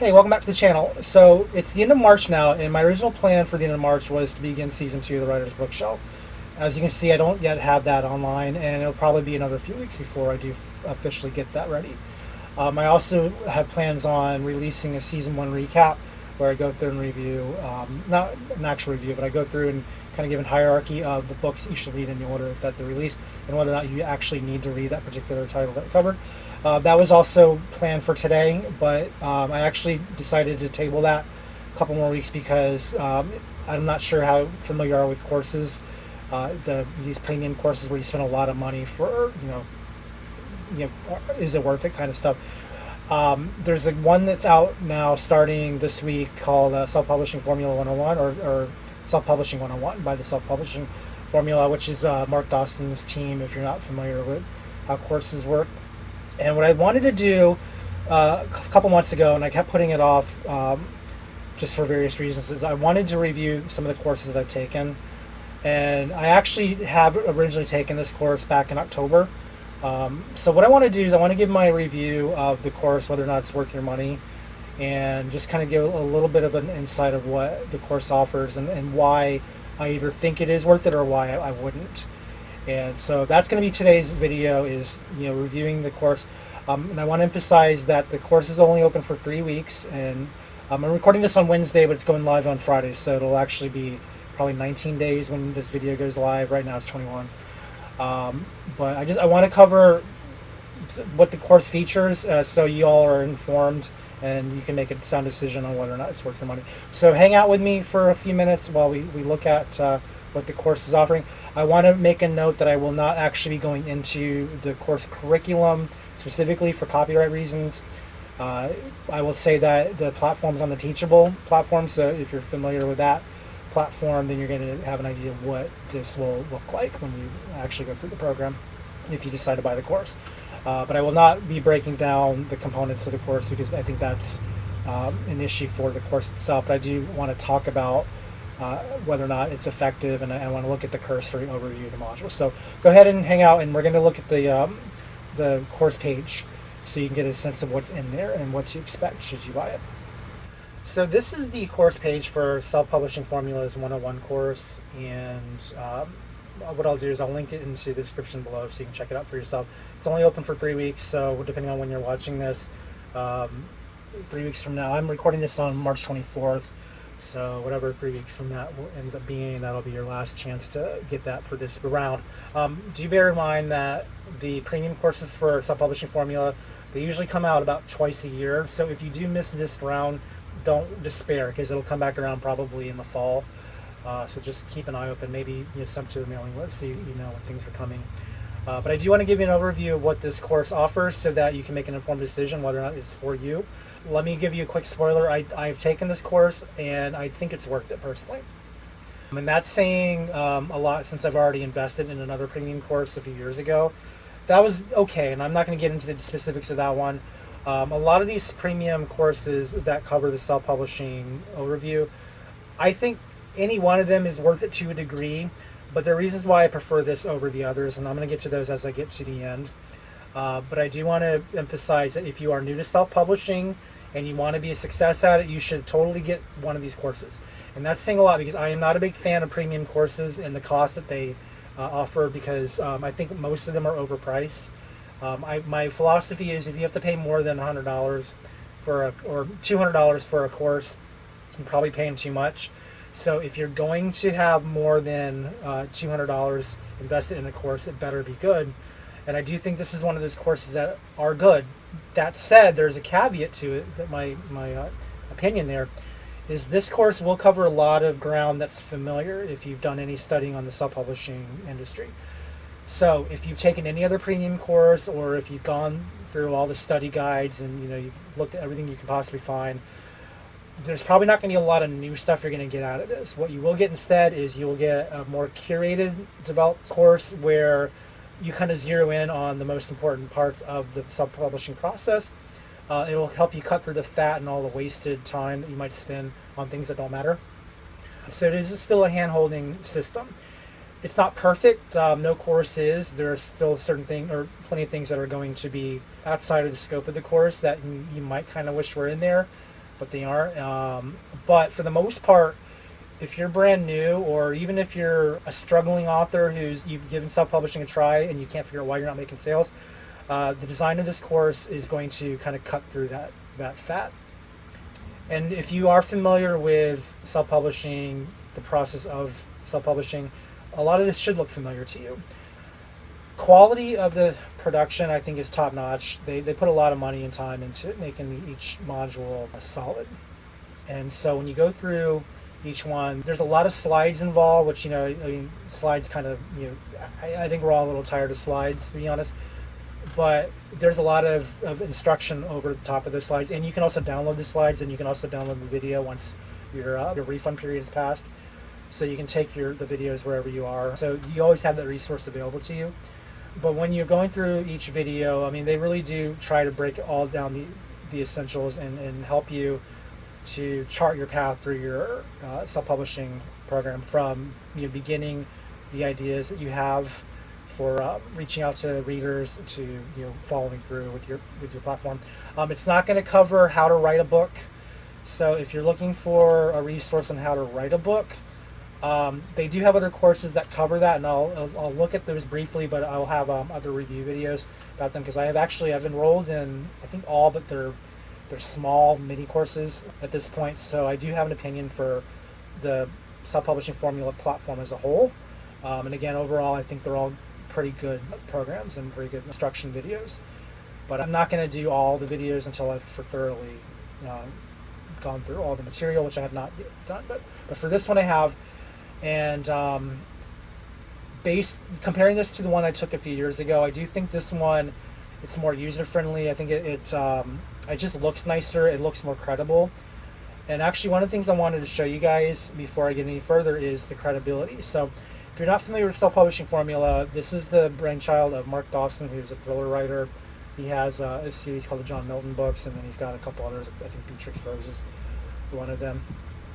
Hey, welcome back to the channel. So it's the end of March now, and my original plan for the end of March was to begin season 2 of the Writer's Bookshelf. As you can see, I don't yet have that online, and it'll probably be another few weeks before I do officially get that ready. I also have plans on releasing a season 1 recap where I go through and review, not an actual review, but I go through and kind of give a hierarchy of the books that you should read in the order that they're released and whether or not you actually need to read that particular title that I covered. That was also planned for today, but I actually decided to table that a couple more weeks because I'm not sure how familiar you are with courses, these premium courses where you spend a lot of money for, is it worth it kind of stuff. There's one that's out now starting this week called Self-Publishing Formula 101 or Self-Publishing 101 by the Self-Publishing Formula, which is Mark Dawson's team, if you're not familiar with how courses work. And what I wanted to do a couple months ago, and I kept putting it off just for various reasons, is I wanted to review some of the courses that I've taken. And I actually have originally taken this course back in October. So what I want to do is I want to give my review of the course, whether or not it's worth your money, and just kind of give a little bit of an insight of what the course offers and why I either think it is worth it or why I wouldn't. And so that's going to be today's video, is reviewing the course. And I want to emphasize that the course is only open for 3 weeks, and I'm recording this on Wednesday, but it's going live on Friday, so it'll actually be probably 19 days when this video goes live. Right now it's 21. But I want to cover what the course features, so you all are informed and you can make a sound decision on whether or not it's worth your money. So hang out with me for a few minutes while we look at what the course is offering. I want to make a note that I will not actually be going into the course curriculum specifically for copyright reasons. I will say that the platform's on the Teachable platform, so if you're familiar with that platform, then you're going to have an idea of what this will look like when you actually go through the program, if you decide to buy the course. But I will not be breaking down the components of the course because I think that's an issue for the course itself. But I do want to talk about whether or not it's effective, and I want to look at the cursory overview of the module. So go ahead and hang out, and we're going to look at the course page so you can get a sense of what's in there and what to expect should you buy it. So this is the course page for Self-Publishing Formulas 101 course, and what I'll do is I'll link it into the description below so you can check it out for yourself. It's only open for 3 weeks, so depending on when you're watching this, 3 weeks from now, I'm recording this on March 24th, so whatever 3 weeks from that ends up being, that'll be your last chance to get that for this round. Do bear in mind that the premium courses for Self-Publishing Formula, they usually come out about twice a year, so if you do miss this round, don't despair, because it'll come back around probably in the fall. So just keep an eye open. Maybe sub to the mailing list so you know when things are coming. But I do want to give you an overview of what this course offers so that you can make an informed decision whether or not it's for you. Let me give you a quick spoiler. I've taken this course and I think it's worth it personally. And that's saying a lot, since I've already invested in another premium course a few years ago. That was okay, and I'm not going to get into the specifics of that one. A lot of these premium courses that cover the self-publishing overview, I think any one of them is worth it to a degree, but there are reasons why I prefer this over the others, and I'm going to get to those as I get to the end. But I do want to emphasize that if you are new to self-publishing and you want to be a success at it, you should totally get one of these courses. And that's saying a lot, because I am not a big fan of premium courses and the cost that they offer, because I think most of them are overpriced. My philosophy is if you have to pay more than $100 or $200 for a course, you're probably paying too much. So if you're going to have more than $200 invested in a course, it better be good. And I do think this is one of those courses that are good. That said, there's a caveat to it, that my opinion there is this course will cover a lot of ground that's familiar if you've done any studying on the self-publishing industry. So if you've taken any other premium course, or if you've gone through all the study guides and you've looked at everything you can possibly find, there's probably not going to be a lot of new stuff you're going to get out of this. What you will get instead is you will get a more curated, developed course where you kind of zero in on the most important parts of the self-publishing process. It'll help you cut through the fat and all the wasted time that you might spend on things that don't matter. So it is still a hand-holding system. It's not perfect. No course is. There are still certain things, or plenty of things that are going to be outside of the scope of the course that you might kind of wish were in there. but they aren't. But for the most part, if you're brand new, or even if you're a struggling author you've given self-publishing a try and you can't figure out why you're not making sales, the design of this course is going to kind of cut through that fat. And if you are familiar with self-publishing, the process of self-publishing, a lot of this should look familiar to you. Quality of the production, I think, is top-notch. They put a lot of money and time into making each module solid. And so when you go through each one, there's a lot of slides involved, which, slides kind of, I think we're all a little tired of slides, to be honest. But there's a lot of instruction over the top of the slides, and you can also download the slides, and you can also download the video once your refund period is passed. So you can take the videos wherever you are. So you always have that resource available to you. But when you're going through each video, they really do try to break all down the essentials and help you to chart your path through your self-publishing program, from beginning the ideas that you have for reaching out to readers to following through with your platform. It's not going to cover how to write a book. So if you're looking for a resource on how to write a book, they do have other courses that cover that, and I'll look at those briefly, but I'll have other review videos about them, because I've enrolled in, I think, all but their small mini courses at this point. So I do have an opinion for the self-publishing formula platform as a whole. And again, overall, I think they're all pretty good programs and pretty good instruction videos. But I'm not going to do all the videos until I've thoroughly gone through all the material, which I have not yet done. But for this one I have. And comparing this to the one I took a few years ago, I do think this one, it's more user-friendly. I think it just looks nicer. It looks more credible. And actually, one of the things I wanted to show you guys before I get any further is the credibility. So if you're not familiar with self-publishing formula, this is the brainchild of Mark Dawson, who's a thriller writer. He has a series called the John Milton books, and then he's got a couple others. I think Beatrix Rose is one of them.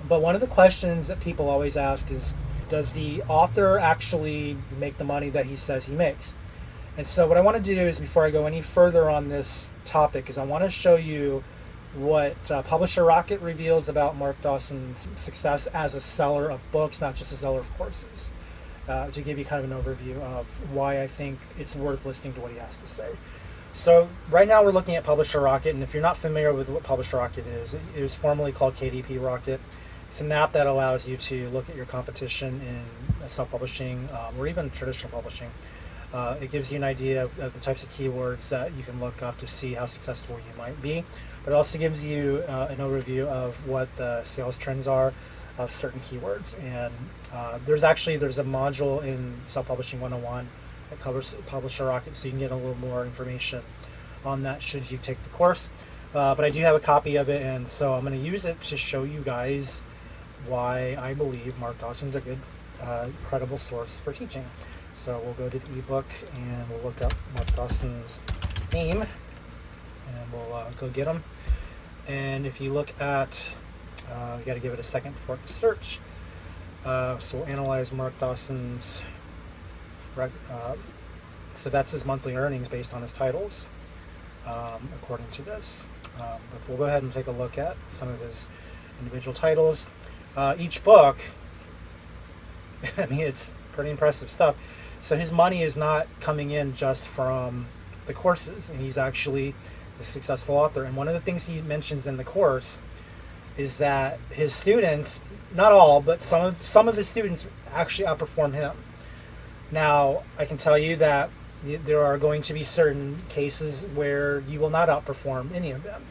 But one of the questions that people always ask is, does the author actually make the money that he says he makes? And so what I want to do is, before I go any further on this topic, is I want to show you what Publisher Rocket reveals about Mark Dawson's success as a seller of books, not just a seller of courses, to give you kind of an overview of why I think it's worth listening to what he has to say. So right now we're looking at Publisher Rocket, and if you're not familiar with what Publisher Rocket is, it was formerly called KDP Rocket. It's an app that allows you to look at your competition in self-publishing or even traditional publishing. It gives you an idea of the types of keywords that you can look up to see how successful you might be. But it also gives you an overview of what the sales trends are of certain keywords. And there's a module in Self-Publishing 101 that covers Publisher Rocket, so you can get a little more information on that should you take the course. But I do have a copy of it, and so I'm going to use it to show you guys why I believe Mark Dawson's a good, credible source for teaching. So we'll go to the ebook and we'll look up Mark Dawson's name, and we'll go get him. And if you look at, you got to give it a second before it can search. So we'll analyze Mark Dawson's, so that's his monthly earnings based on his titles, according to this. But we'll go ahead and take a look at some of his individual titles. Each book, it's pretty impressive stuff. So his money is not coming in just from the courses, and he's actually a successful author. And one of the things he mentions in the course is that his students, not all, but some of his students actually outperform him. Now, I can tell you that there are going to be certain cases where you will not outperform any of them.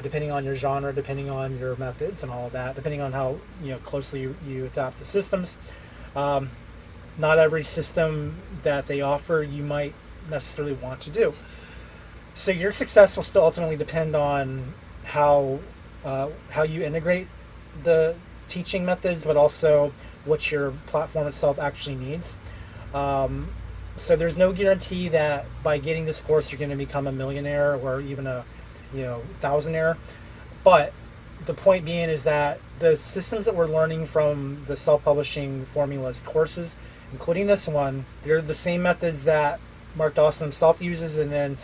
Depending on your genre, depending on your methods and all of that, depending on how closely you adapt the systems. Not every system that they offer you might necessarily want to do. So your success will still ultimately depend on how you integrate the teaching methods, but also what your platform itself actually needs. So there's no guarantee that by getting this course you're going to become a millionaire or even a thousandaire. But the point being is that the systems that we're learning from the self-publishing formulas courses, including this one, they're the same methods that Mark Dawson himself uses, and then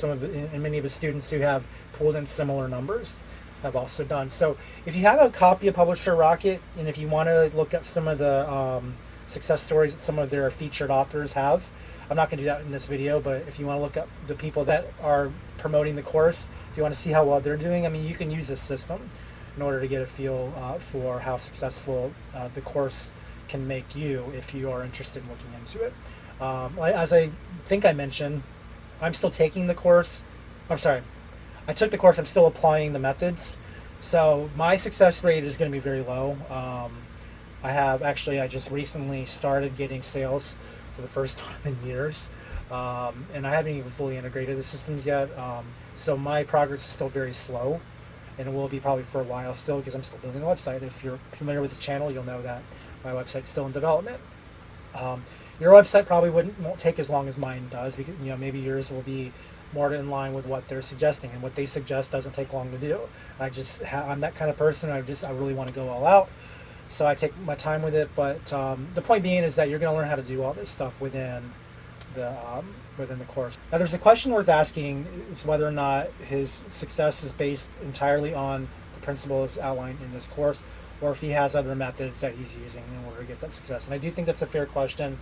many of his students who have pulled in similar numbers. have also done. So if you have a copy of Publisher Rocket, and if you want to look up some of the success stories that some of their featured authors have, I'm not going to do that in this video, but if you want to look up the people that are promoting the course, if you want to see how well they're doing, I mean, you can use this system in order to get a feel for how successful the course can make you if you are interested in looking into it. As I think I mentioned, I'm still taking the course. I'm sorry, I took the course, I'm still applying the methods. So my success rate is going to be very low. I just recently started getting sales for the first time in years. And I haven't even fully integrated the systems yet. So my progress is still very slow, and it will be probably for a while still because I'm still building the website. If you're familiar with this channel, you'll know that my website's still in development. Your website probably won't take as long as mine does, because maybe yours will be more in line with what they're suggesting, and what they suggest doesn't take long to do. I'm that kind of person. I really want to go all out, so I take my time with it. But the point being is that you're going to learn how to do all this stuff within the course. Now, there's a question worth asking: is whether or not his success is based entirely on the principles outlined in this course, or if he has other methods that he's using in order to get that success. And I do think that's a fair question.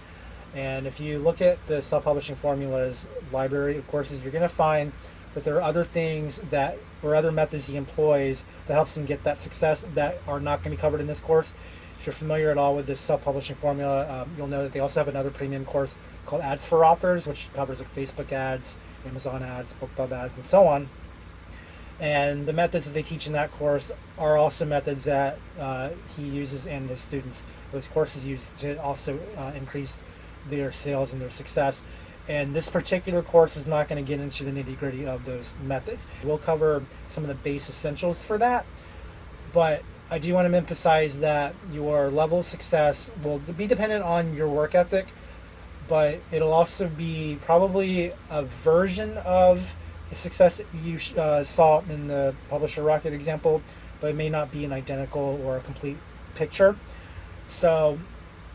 And if you look at the Self-Publishing Formulas library of courses, you're going to find that there are other things or other methods he employs that helps him get that success that are not going to be covered in this course. If you're familiar at all with this Self-Publishing Formula, you'll know that they also have another premium course called Ads for Authors, which covers like Facebook ads, Amazon ads, BookBub ads, and so on. And the methods that they teach in that course are also methods that he uses and his students. Those courses use to also increase their sales and their success. And this particular course is not going to get into the nitty-gritty of those methods. We'll cover some of the base essentials for that, but I do want to emphasize that your level of success will be dependent on your work ethic, but it'll also be probably a version of the success that you saw in the Publisher Rocket example, but it may not be an identical or a complete picture. So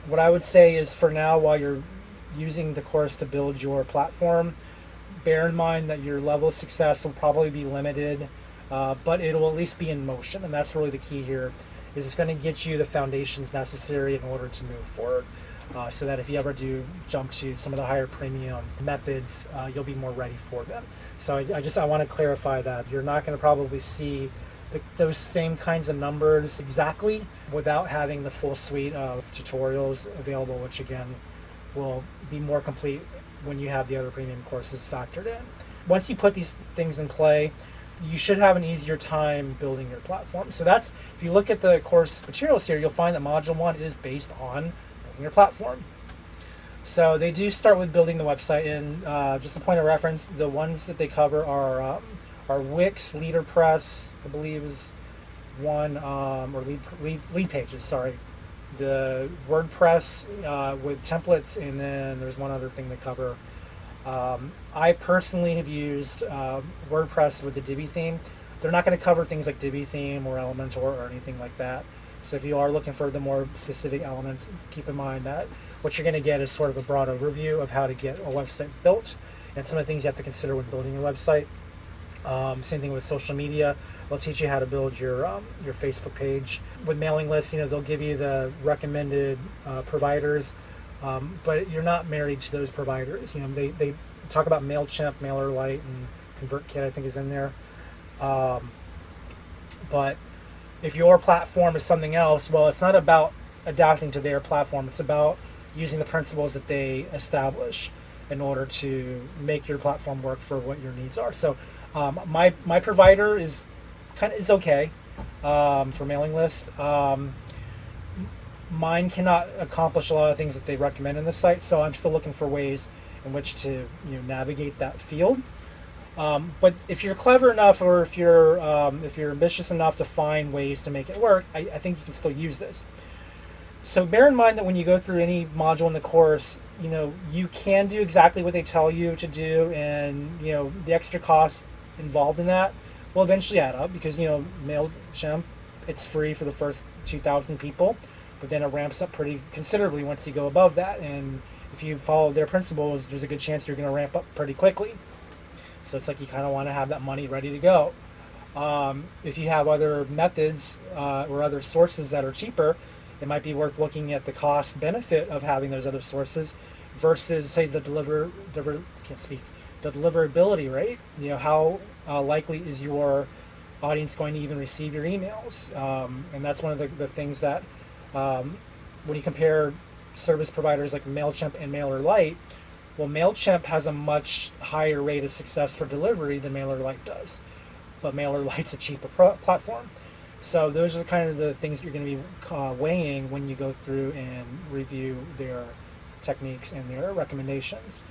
what I would say is, for now, while you're using the course to build your platform, bear in mind that your level of success will probably be limited, but it will at least be in motion. And that's really the key here, is it's going to get you the foundations necessary in order to move forward, so that if you ever do jump to some of the higher premium methods, you'll be more ready for them. So I want to clarify that you're not going to probably see those same kinds of numbers exactly without having the full suite of tutorials available, which again will be more complete when you have the other premium courses factored in. Once you put these things in play, you should have an easier time building your platform. So that's, if you look at the course materials here, you'll find that Module 1 is based on building your platform. So they do start with building the website, and just a point of reference, the ones that they cover are Wix, LeaderPress, I believe is one, or lead pages, sorry. The WordPress with templates, and then there's one other thing they cover. I personally have used WordPress with the Divi theme. They're not going to cover things like Divi theme or Elementor or anything like that. So if you are looking for the more specific elements, keep in mind that what you're going to get is sort of a broad overview of how to get a website built and some of the things you have to consider when building your website. Same thing with social media. They'll teach you how to build your Facebook page. With mailing lists, they'll give you the recommended providers, but you're not married to those providers. They talk about MailChimp, MailerLite, and ConvertKit, I think, is in there. But if your platform is something else, well, it's not about adapting to their platform. It's about using the principles that they establish in order to make your platform work for what your needs are. So my provider is okay for mailing list. Mine cannot accomplish a lot of things that they recommend in the site, so I'm still looking for ways in which to navigate that field. But if you're clever enough, or if you're ambitious enough to find ways to make it work, I think you can still use this. So bear in mind that when you go through any module in the course, you can do exactly what they tell you to do, and the extra costs involved in that will eventually add up, because MailChimp, it's free for the first 2,000 people, but then it ramps up pretty considerably once you go above that. And if you follow their principles, there's a good chance you're going to ramp up pretty quickly. So it's like you kind of want to have that money ready to go. If you have other methods or other sources that are cheaper, it might be worth looking at the cost benefit of having those other sources versus, say, the deliverability rate. How likely is your audience going to even receive your emails? And that's one of the things that when you compare service providers like MailChimp and MailerLite, well, MailChimp has a much higher rate of success for delivery than MailerLite does, but MailerLite's a cheaper platform. So those are kind of the things you're going to be weighing when you go through and review their techniques and their recommendations.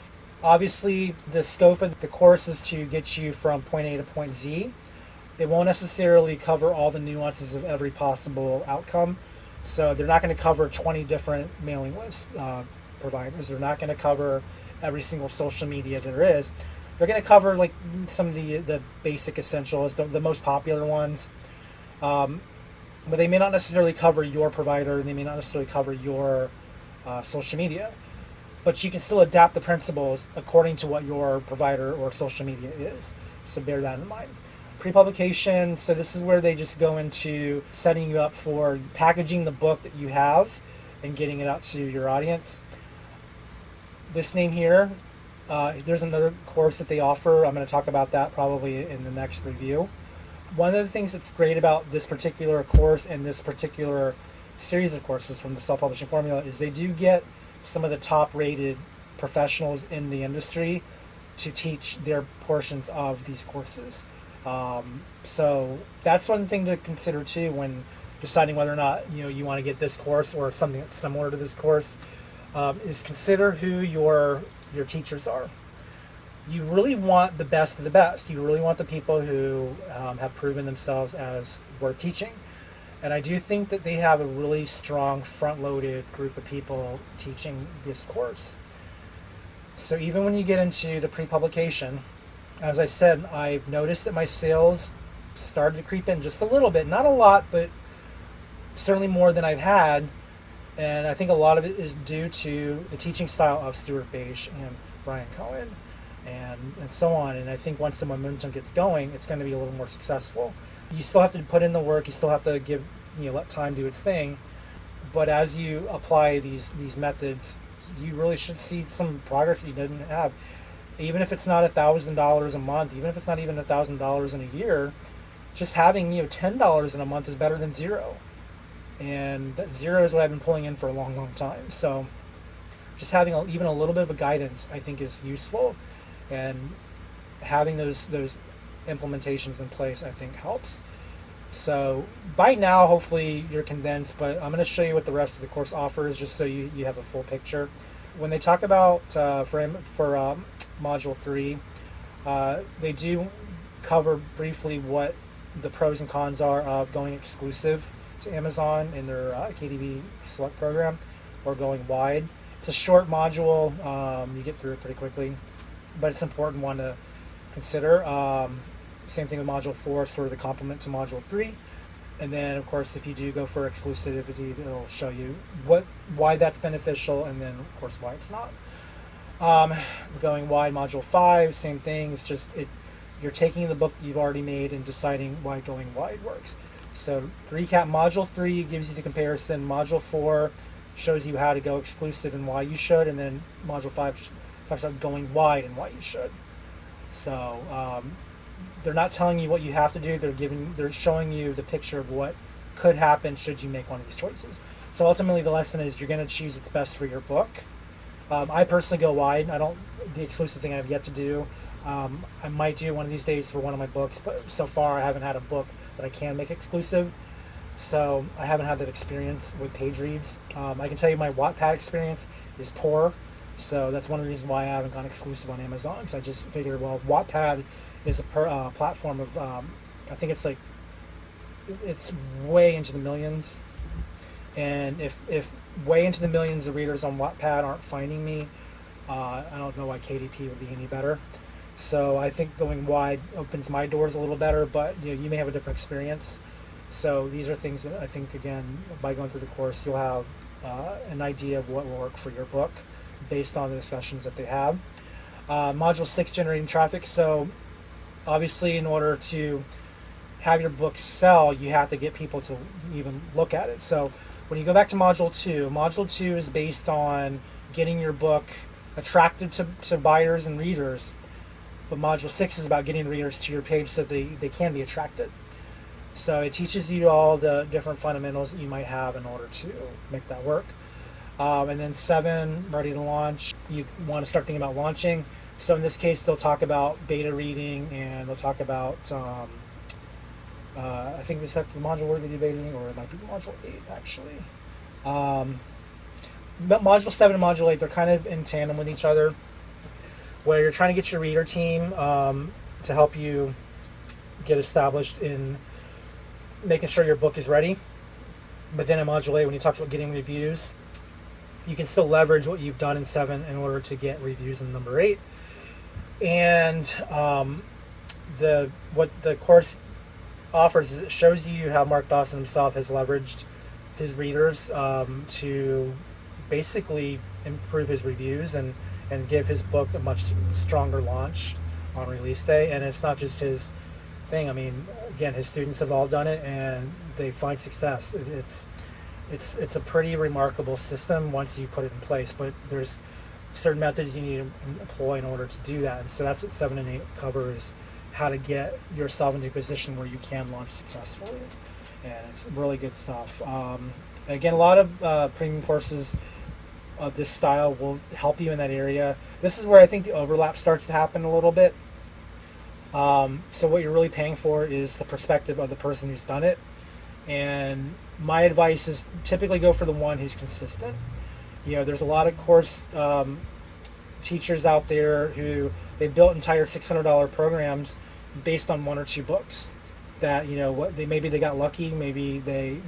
Obviously, the scope of the course is to get you from point A to point Z. It won't necessarily cover all the nuances of every possible outcome. So they're not going to cover 20 different mailing list providers. They're not going to cover every single social media there is. They're going to cover like some of the basic essentials, the most popular ones. But they may not necessarily cover your provider. They may not necessarily cover your social media. But you can still adapt the principles according to what your provider or social media is. So bear that in mind. Pre-publication, so this is where they just go into setting you up for packaging the book that you have and getting it out to your audience. This name here, there's another course that they offer. I'm going to talk about that probably in the next review. One of the things that's great about this particular course and this particular series of courses from the Self-Publishing Formula is they do get some of the top-rated professionals in the industry to teach their portions of these courses. So that's one thing to consider too when deciding whether or not you want to get this course or something that's similar to this course. Is consider who your teachers are. You really want the best of the best. You really want the people who have proven themselves as worth teaching. And I do think that they have a really strong front-loaded group of people teaching this course. So even when you get into the pre-publication, as I said, I've noticed that my sales started to creep in just a little bit. Not a lot, but certainly more than I've had. And I think a lot of it is due to the teaching style of Stuart Beige and Brian Cohen and so on. And I think once the momentum gets going, it's going to be a little more successful. You still have to put in the work. You still have to let time do its thing. But as you apply these methods, you really should see some progress that you didn't have. Even if it's not $1,000 a month, even if it's not even $1,000 in a year, just having $10 in a month is better than zero. And that zero is what I've been pulling in for a long, long time. So just having even a little bit of a guidance, I think, is useful. And having those implementations in place, I think, helps. So by now, hopefully, you're convinced. But I'm going to show you what the rest of the course offers, just so you have a full picture. When they talk about for Module 3, they do cover briefly what the pros and cons are of going exclusive to Amazon in their KDP Select program or going wide. It's a short module. You get through it pretty quickly, but it's an important one to consider. Same thing with Module 4, sort of the complement to Module 3. And then, of course, if you do go for exclusivity, it'll show you why that's beneficial, and then, of course, why it's not. Going wide, Module 5, same thing. It's just you're taking the book that you've already made and deciding why going wide works. So to recap, Module 3 gives you the comparison. Module 4 shows you how to go exclusive and why you should, and then Module 5 talks about going wide and why you should. So they're not telling you what you have to do. They're showing you the picture of what could happen should you make one of these choices. So ultimately, the lesson is you're going to choose what's best for your book. I personally go wide. The exclusive thing I have yet to do. I might do one of these days for one of my books, but so far I haven't had a book that I can make exclusive. So I haven't had that experience with page reads. I can tell you my Wattpad experience is poor. So that's one of the reasons why I haven't gone exclusive on Amazon. Because I just figured, well, Wattpad is a platform of, I think it's way into the millions. And if way into the millions of readers on Wattpad aren't finding me, I don't know why KDP would be any better. So I think going wide opens my doors a little better, but you may have a different experience. So these are things that I think, again, by going through the course, you'll have an idea of what will work for your book based on the discussions that they have. Module 6, generating traffic. So obviously, in order to have your book sell, you have to get people to even look at it. So when you go back to Module 2 is based on getting your book attractive to buyers and readers, but Module 6 is about getting the readers to your page so they can be attracted. So it teaches you all the different fundamentals that you might have in order to make that work. And then 7, ready to launch. You want to start thinking about launching. So in this case, they'll talk about beta reading, and they'll talk about, I think this is the module where they do beta reading, or it might be Module 8, actually. But Module 7 and Module 8, they're kind of in tandem with each other, where you're trying to get your reader team to help you get established in making sure your book is ready. But then in Module 8, when he talks about getting reviews, you can still leverage what you've done in 7 in order to get reviews in number 8. And what the course offers is it shows you how Mark Dawson himself has leveraged his readers to basically improve his reviews and give his book a much stronger launch on release day. And it's not just his thing. I mean, again, his students have all done it, and they find success. It's a pretty remarkable system once you put it in place, but there's certain methods you need to employ in order to do that. And so that's what 7 and 8 covers, how to get yourself into a position where you can launch successfully. And it's really good stuff. Again, a lot of premium courses of this style will help you in that area. This is where I think the overlap starts to happen a little bit. So what you're really paying for is the perspective of the person who's done it. And my advice is typically go for the one who's consistent. There's a lot of course teachers out there who they built entire $600 programs based on 1 or 2 books. That maybe they got lucky, maybe they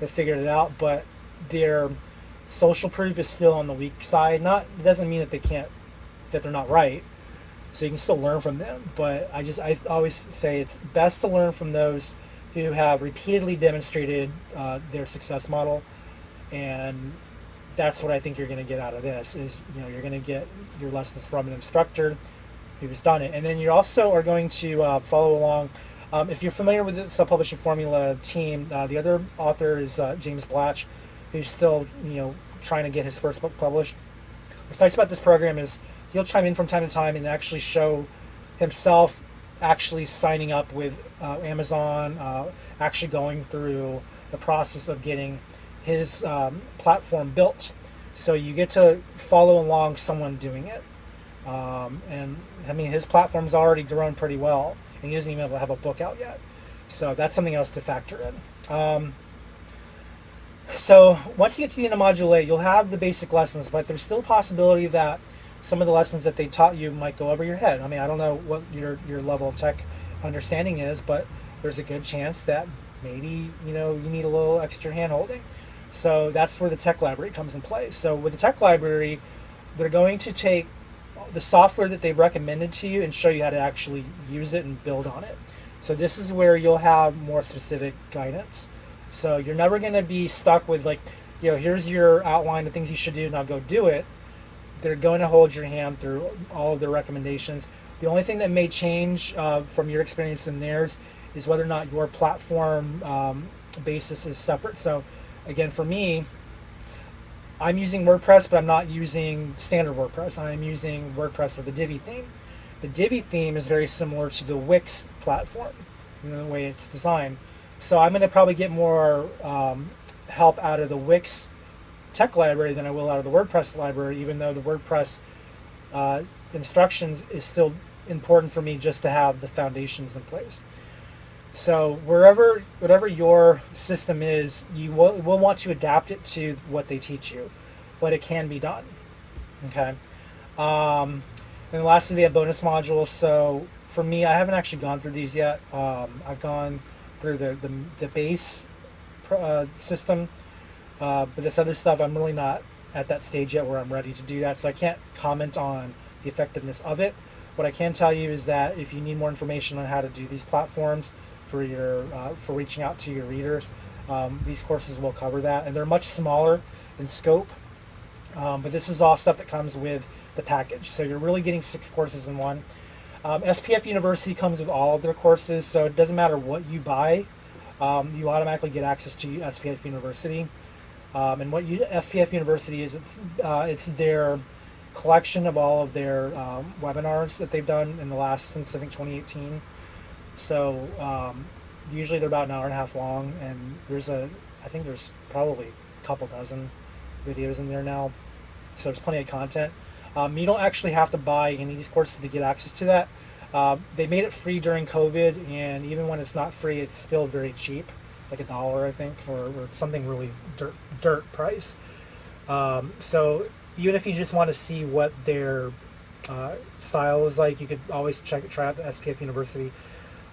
figured it out, but their social proof is still on the weak side. It doesn't mean that they're not right. So you can still learn from them, but I always say it's best to learn from those who have repeatedly demonstrated their success model, and that's what I think you're going to get out of this. Is you're going to get your lessons from an instructor who's done it, and then you also are going to follow along. If you're familiar with the Self-Publishing Formula team, the other author is James Blatch, who's still trying to get his first book published. What's nice about this program is he'll chime in from time to time and actually show himself actually signing up with Amazon, actually going through the process of getting his platform built. So you get to follow along someone doing it. And I mean, his platform's already grown pretty well, and he doesn't even have a book out yet. So that's something else to factor in. So once you get to the end of Module 8, you'll have the basic lessons, but there's still a possibility that some of the lessons that they taught you might go over your head. I mean, I don't know what your level of tech understanding is, but there's a good chance that maybe you need a little extra hand holding. So that's where the tech library comes in play. So with the tech library, they're going to take the software that they've recommended to you and show you how to actually use it and build on it. So this is where you'll have more specific guidance. So you're never going to be stuck with here's your outline of things you should do, now go do it. They're going to hold your hand through all of their recommendations. The only thing that may change from your experience and theirs is whether or not your platform basis is separate. So again, for me, I'm using WordPress, but I'm not using standard WordPress. I'm using WordPress with the Divi theme. The Divi theme is very similar to the Wix platform in the way it's designed. So I'm going to probably get more help out of the Wix tech library than I will out of the WordPress library, even though the WordPress instructions is still important for me just to have the foundations in place. So whatever your system is, you will want to adapt it to what they teach you, but it can be done. Okay. And lastly, they have bonus modules. So for me, I haven't actually gone through these yet. I've gone through the base system, but this other stuff, I'm really not at that stage yet where I'm ready to do that, so I can't comment on the effectiveness of it. What I can tell you is that if you need more information on how to do these platforms for your for reaching out to your readers, these courses will cover that, and they're much smaller in scope, but this is all stuff that comes with the package, so you're really getting 6 courses in one. SPF University comes with all of their courses, so it doesn't matter what you buy, you automatically get access to SPF University. And what SPF University is, it's their collection of all of their webinars that they've done in the last, since I think 2018. So usually they're about an hour and a half long, and I think there's probably a couple dozen videos in there now. So there's plenty of content. You don't actually have to buy any of these courses to get access to that. They made it free during COVID, and even when it's not free, it's still very cheap. It's like $1, I think, or something really dirt price. So even if you just want to see what their style is like, you could always try out the SPF University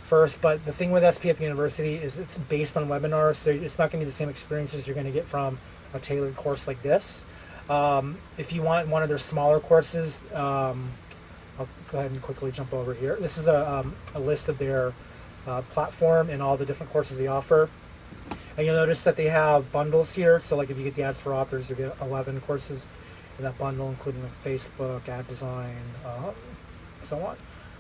first. But the thing with SPF University is it's based on webinars, so it's not going to be the same experiences you're going to get from a tailored course like this. If you want one of their smaller courses, I'll go ahead and quickly jump over here. This is a list of their platform and all the different courses they offer. And you'll notice that they have bundles here. So like if you get the Ads for Authors, you get 11 courses in that bundle, including like Facebook, ad design, so on.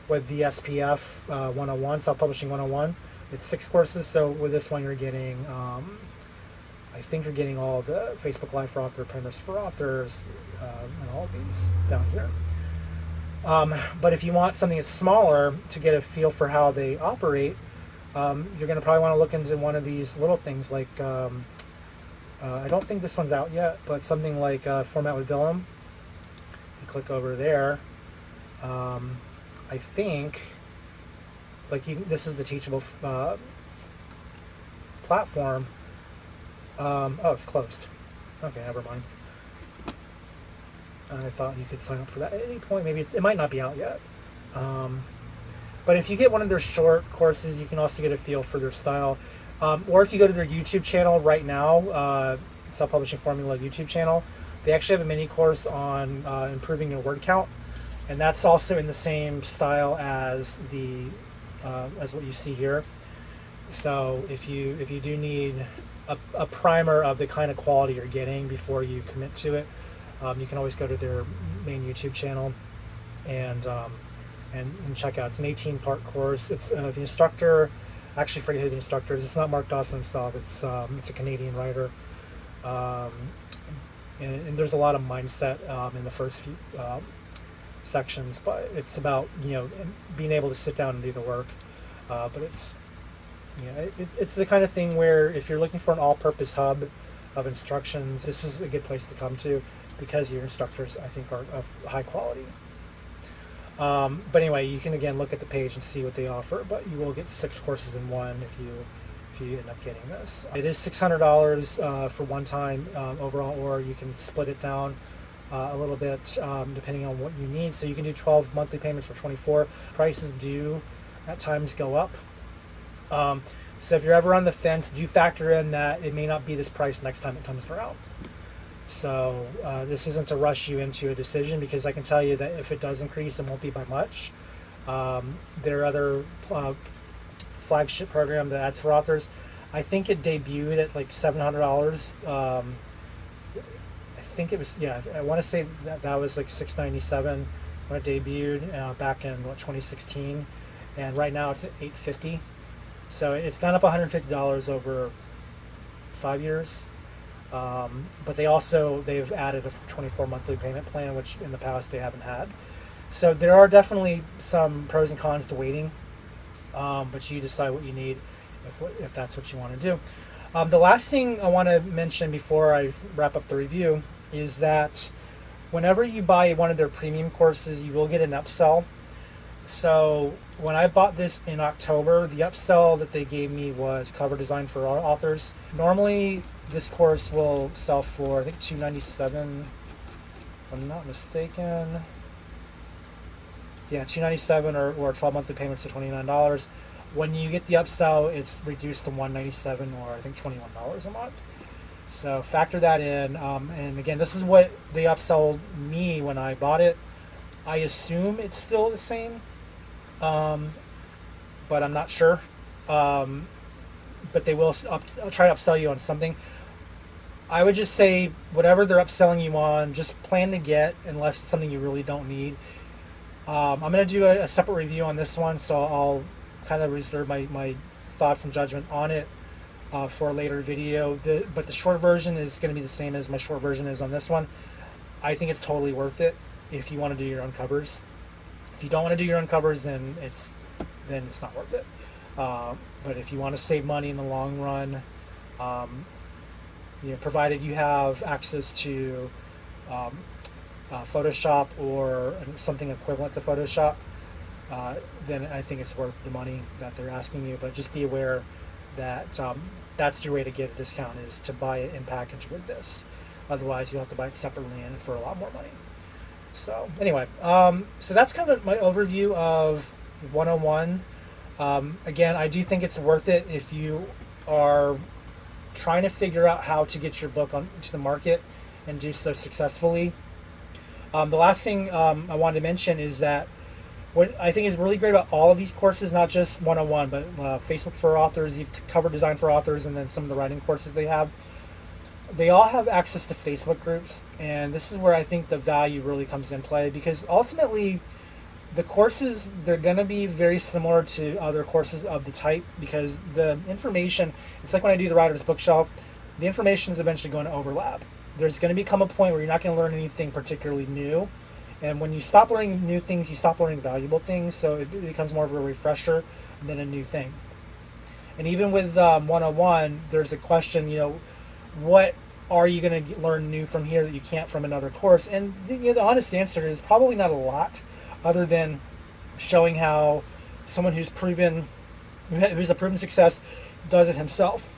With the SPF 101, Self-Publishing 101, it's 6 courses. So with this one, you're getting, I think you're getting all the Facebook Live for Author, Primers for Authors, and all these down here. But if you want something that's smaller to get a feel for how they operate, you're going to probably want to look into one of these little things like, I don't think this one's out yet, but something like Format with Vellum. If you click over there, I think, like this is the Teachable platform. Oh, it's closed. Okay, never mind. I thought you could sign up for that at any point. Maybe it might not be out yet. But if you get one of their short courses, you can also get a feel for their style. Or if you go to their YouTube channel right now, Self-Publishing Formula YouTube channel, they actually have a mini course on improving your word count, and that's also in the same style as as what you see here. So if you do need a primer of the kind of quality you're getting before you commit to it, you can always go to their main YouTube channel and check out. It's an 18-part course. It's the instructor. Actually, forget who the instructor is. It's not Mark Dawson himself. It's a Canadian writer, and there's a lot of mindset in the first few sections. But it's about being able to sit down and do the work. But it's it's the kind of thing where if you're looking for an all-purpose hub of instructions, this is a good place to come to, because your instructors, I think, are of high quality. But anyway, you can again look at the page and see what they offer, but you will get 6 courses in one if you end up getting this. It is $600 for one time overall, or you can split it down a little bit depending on what you need. So you can do 12 monthly payments for 24. Prices do at times go up. So if you're ever on the fence, do factor in that it may not be this price next time it comes around. So this isn't to rush you into a decision, because I can tell you that if it does increase, it won't be by much. Their other flagship program, the Ads for Authors, I think it debuted at like $700. I think it was, I want to say that was like $697 when it debuted back in 2016, and right now it's at $850. So it's gone up $150 over 5 years. But they've added a 24 monthly payment plan, which in the past they haven't had. So there are definitely some pros and cons to waiting, but you decide what you need if that's what you want to do. The last thing I want to mention before I wrap up the review is that whenever you buy one of their premium courses, you will get an upsell. So when I bought this in October, the upsell that they gave me was cover design for authors. Normally, this course will sell for, I think, $297, if I'm not mistaken. Yeah, $297 or 12 monthly payments of $29. When you get the upsell, it's reduced to $197 or I think $21 a month. So factor that in. And again, this is what they upsold me when I bought it. I assume it's still the same, but I'm not sure. But they will try to upsell you on something. I would just say whatever they're upselling you on, just plan to get, unless it's something you really don't need. I'm going to do a separate review on this one, so I'll kind of reserve my thoughts and judgment on it for a later video. But the short version is going to be the same as my short version is on this one. I think it's totally worth it if you want to do your own covers. If you don't want to do your own covers, then it's not worth it. But if you want to save money in the long run, provided you have access to Photoshop or something equivalent to Photoshop, then I think it's worth the money that they're asking you. But just be aware that that's your way to get a discount, is to buy it in package with this. Otherwise, you'll have to buy it separately and for a lot more money. So anyway, so that's kind of my overview of 101. Again, I do think it's worth it if you are trying to figure out how to get your book onto the market and do so successfully. The last thing I wanted to mention is that what I think is really great about all of these courses, not just 101, but Facebook for Authors, Cover Design for Authors, and then some of the writing courses they all have access to Facebook groups, and this is where I think the value really comes in play, because ultimately the courses, they're going to be very similar to other courses of the type, because the information, it's like when I do the Writer's Bookshelf, the information is eventually going to overlap. There's going to become a point where you're not going to learn anything particularly new, and when you stop learning new things, you stop learning valuable things, so it becomes more of a refresher than a new thing. And even with 101, there's a question, what are you going to learn new from here that you can't from another course? And the honest answer is probably not a lot, other than showing how someone who's a proven success does it himself,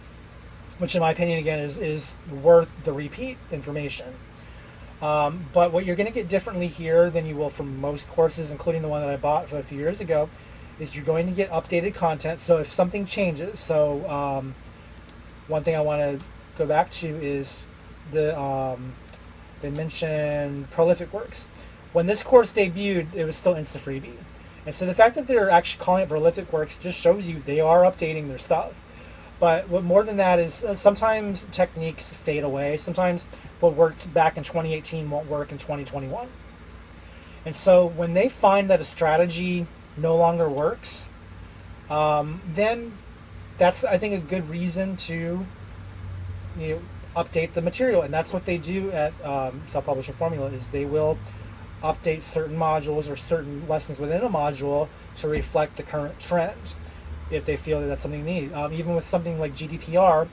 which in my opinion, again, is worth the repeat information. But what you're going to get differently here than you will from most courses, including the one that I bought a few years ago, is you're going to get updated content. So if something changes, one thing I want to go back to is they mentioned prolific works. When this course debuted, it was still Insta-freebie. And so the fact that they're actually calling it prolific works just shows you they are updating their stuff. But what more than that is sometimes techniques fade away. Sometimes what worked back in 2018 won't work in 2021. And so when they find that a strategy no longer works, then that's, I think, a good reason to update the material. And that's what they do at Self-Publishing Formula, is they will update certain modules or certain lessons within a module to reflect the current trend, if they feel that that's something they need. Even with something like GDPR,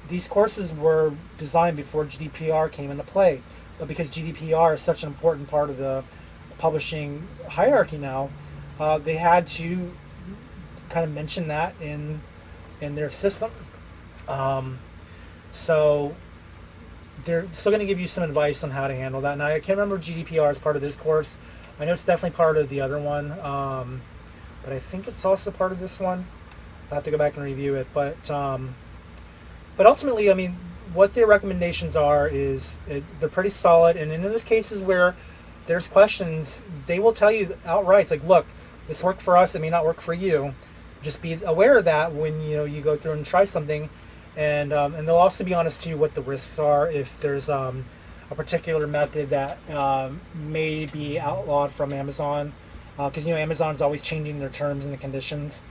these courses were designed before GDPR came into play. But because GDPR is such an important part of the publishing hierarchy now, they had to kind of mention that in their system. So they're still going to give you some advice on how to handle that. Now, I can't remember GDPR as part of this course. I know it's definitely part of the other one, but I think it's also part of this one. I'll have to go back and review it. But ultimately, I mean, what their recommendations are is they're pretty solid. And in those cases where there's questions, they will tell you outright. It's like, look, this worked for us. It may not work for you. Just be aware of that when you go through and try something. And they'll also be honest to you what the risks are if there's a particular method that may be outlawed from Amazon, because Amazon's always changing their terms and the conditions,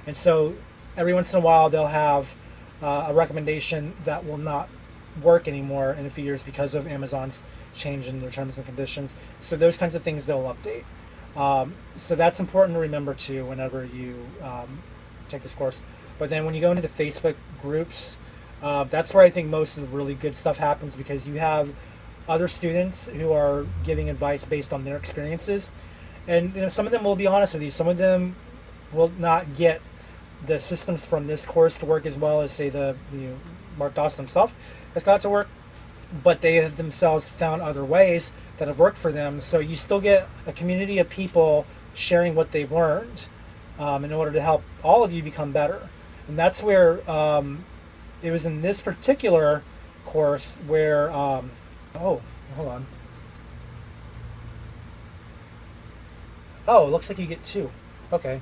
and so every once in a while they'll have a recommendation that will not work anymore in a few years because of Amazon's change in their terms and conditions. So those kinds of things they'll update. So that's important to remember too whenever you take this course. But then when you go into the Facebook groups, that's where I think most of the really good stuff happens, because you have other students who are giving advice based on their experiences. And some of them will be honest with you. Some of them will not get the systems from this course to work as well as, say, the Mark Dawson himself has got to work. But they have themselves found other ways that have worked for them. So you still get a community of people sharing what they've learned in order to help all of you become better. And that's where it was in this particular course where, oh, hold on. Oh, it looks like you get 2. Okay.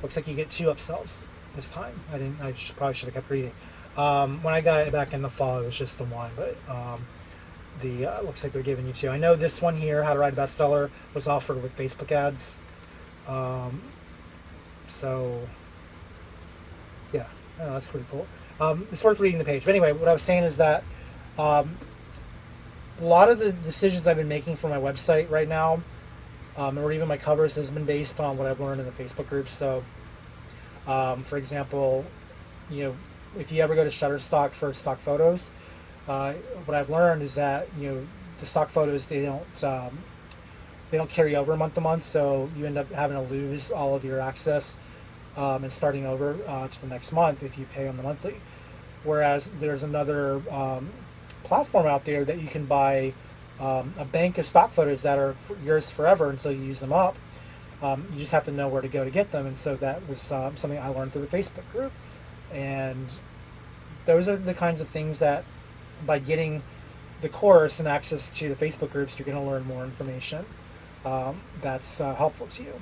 Looks like you get 2 upsells this time. Probably should have kept reading. When I got it back in the fall, it was just the one. But the looks like they're giving you too. I know this one here, How to Write a Bestseller, was offered with Facebook ads. So yeah, that's pretty cool. It's worth reading the page. But anyway, what I was saying is that a lot of the decisions I've been making for my website right now, or even my covers, has been based on what I've learned in the Facebook groups. So, for example, if you ever go to Shutterstock for stock photos, what I've learned is that the stock photos, they don't carry over month to month, so you end up having to lose all of your access and starting over to the next month if you pay on the monthly. Whereas there's another platform out there that you can buy a bank of stock photos that are yours forever until you use them up. You just have to know where to go to get them, and so that was something I learned through the Facebook group. And those are the kinds of things that, by getting the course and access to the Facebook groups, you're going to learn more information that's helpful to you.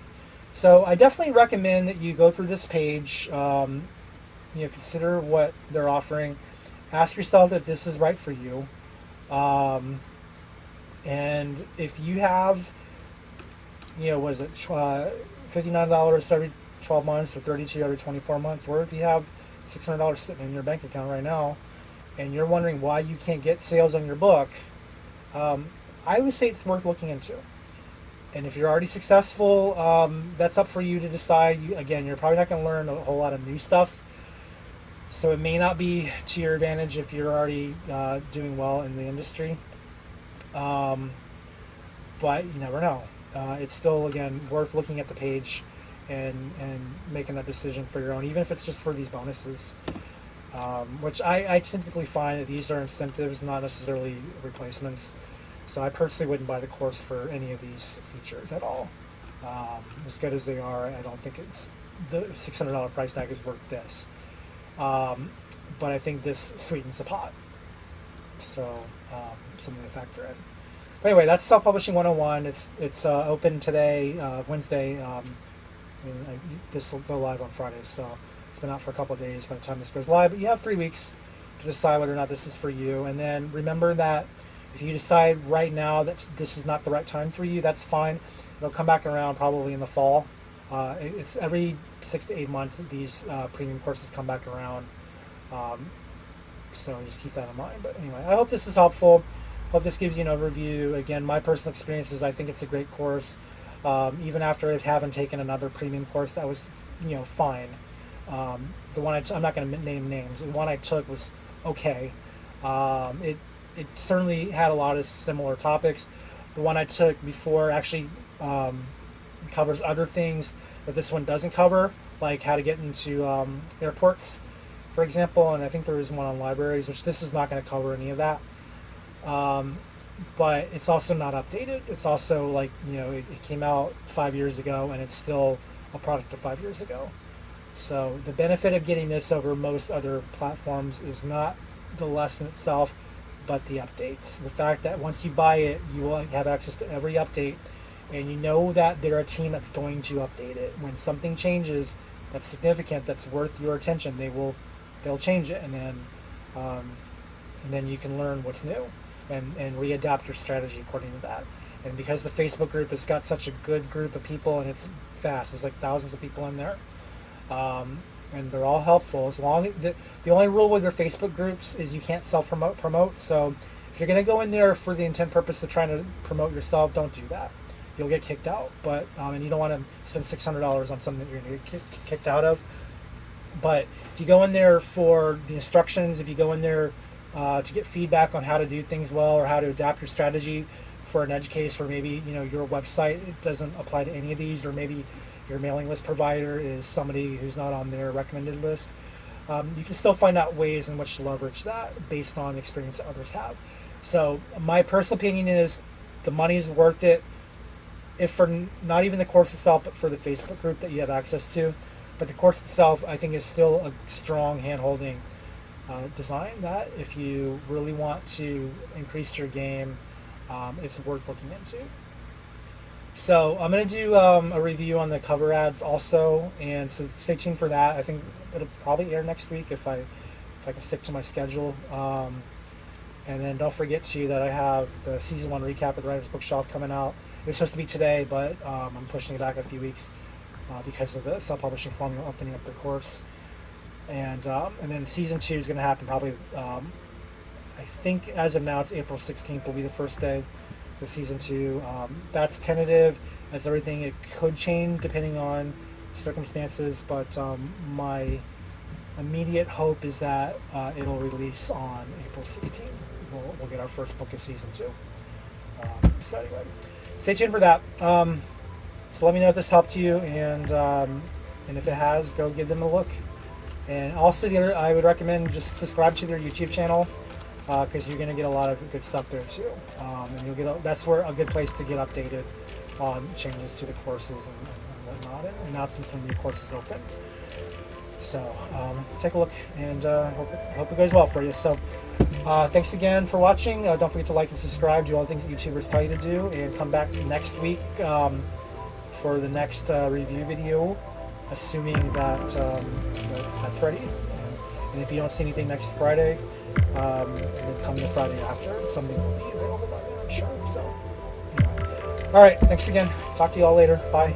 So I definitely recommend that you go through this page, consider what they're offering, ask yourself if this is right for you, and if you have, what is it, $59 every 12 months or $32 every 24 months, or if you have $600 sitting in your bank account right now, and you're wondering why you can't get sales on your book, I would say it's worth looking into. And if you're already successful, that's up for you to decide. Again, you're probably not going to learn a whole lot of new stuff, so it may not be to your advantage if you're already doing well in the industry. But you never know. It's still, again, worth looking at the page and making that decision for your own, even if it's just for these bonuses. Which I typically find that these are incentives, not necessarily replacements. So I personally wouldn't buy the course for any of these features at all. As good as they are, I don't think it's the $600 price tag is worth this. But I think this sweetens the pot. So something to factor in. But anyway, that's Self-Publishing 101. It's open today, Wednesday. This will go live on Friday, so it's been out for a couple of days by the time this goes live. But you have 3 weeks to decide whether or not this is for you. And then remember that if you decide right now that this is not the right time for you, that's fine. It'll come back around probably in the fall. It's every 6 to 8 months that these premium courses come back around. So just keep that in mind. But anyway, I hope this is helpful. Hope this gives you an overview. Again, my personal experience is I think it's a great course. Even after having taken another premium course that was, fine. The one I'm not going to name names. The one I took was okay. It certainly had a lot of similar topics. The one I took before actually covers other things that this one doesn't cover, like how to get into airports, for example. And I think there is one on libraries, which this is not going to cover any of that. But it's also not updated. It's also like, it came out 5 years ago and it's still a product of 5 years ago. So the benefit of getting this over most other platforms is not the lesson itself, but the updates. The fact that once you buy it, you will have access to every update, and you know that they're a team that's going to update it. When something changes that's significant, that's worth your attention, they'll change it, and then you can learn what's new and readapt your strategy according to that. And because the Facebook group has got such a good group of people, and it's fast, there's like thousands of people in there, and they're all helpful. As long as the only rule with their Facebook groups is you can't self-promote. So if you're going to go in there for the intent purpose of trying to promote yourself, don't do that. You'll get kicked out. But and you don't want to spend $600 on something that you're going to get kicked out of. But if you go in there for the instructions, if you go in there to get feedback on how to do things well or how to adapt your strategy for an edge case where maybe your website, it doesn't apply to any of these, or maybe your mailing list provider is somebody who's not on their recommended list, you can still find out ways in which to leverage that based on the experience that others have. So my personal opinion is the money's worth it, if for not even the course itself, but for the Facebook group that you have access to. But the course itself, I think, is still a strong hand-holding design that if you really want to increase your game, it's worth looking into. So I'm going to do a review on the cover ads also, and so stay tuned for that. I think it'll probably air next week if I can stick to my schedule. And then don't forget too that I have the season 1 recap of the Writer's Bookshelf coming out. It was supposed to be today, but I'm pushing it back a few weeks because of the self-publishing formula opening up the course. And then season 2 is going to happen probably. I think as of now, it's April 16th will be the first day for season 2. That's tentative, as everything it could change depending on circumstances. But my immediate hope is that it'll release on April 16th. We'll get our first book of season 2. So anyway, stay tuned for that. So let me know if this helped you, and if it has, go give them a look. And also, I would recommend just subscribe to their YouTube channel because you're going to get a lot of good stuff there too. And you'll get that's where a good place to get updated on changes to the courses and whatnot, and announcements when new courses open. So take a look, and hope it goes well for you. So thanks again for watching. Don't forget to like and subscribe, do all the things that YouTubers tell you to do, and come back next week for the next review video, assuming that that's ready. And if you don't see anything next Friday, then come the Friday after. Something will be available by then, I'm sure. So, anyway. All right, thanks again. Talk to you all later. Bye.